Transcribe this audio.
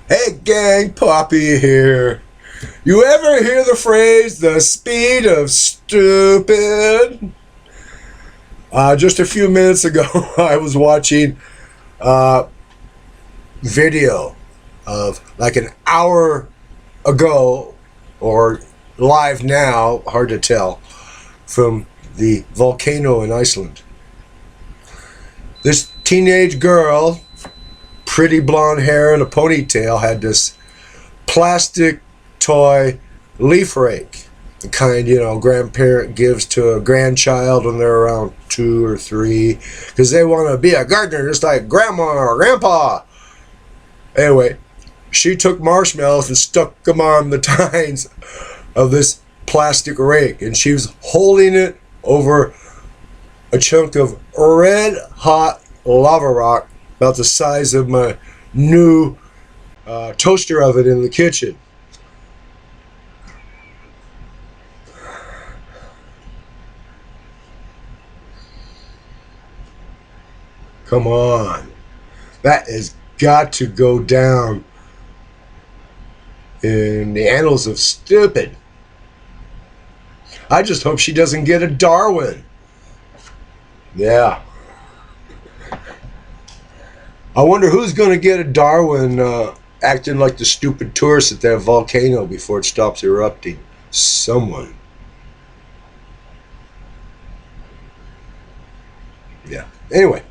Hey gang, Poppy here. You ever hear the phrase, the speed of stupid? Just a few minutes ago, I was watching a video of like an hour ago, or live now, hard to tell, from the volcano in Iceland. This teenage girl, pretty blonde hair and a ponytail, had this plastic toy leaf rake, the kind grandparent gives to a grandchild when they're around 2 or 3, because they want to be a gardener just like grandma or grandpa. Anyway, she took marshmallows and stuck them on the tines of this plastic rake, and she was holding it over a chunk of red hot lava rock about the size of my new toaster oven in the kitchen. Come on. That has got to go down in the annals of stupid. I just hope she doesn't get a Darwin. Yeah. I wonder who's going to get a Darwin acting like the stupid tourist at that volcano before it stops erupting. Someone. Yeah. Anyway,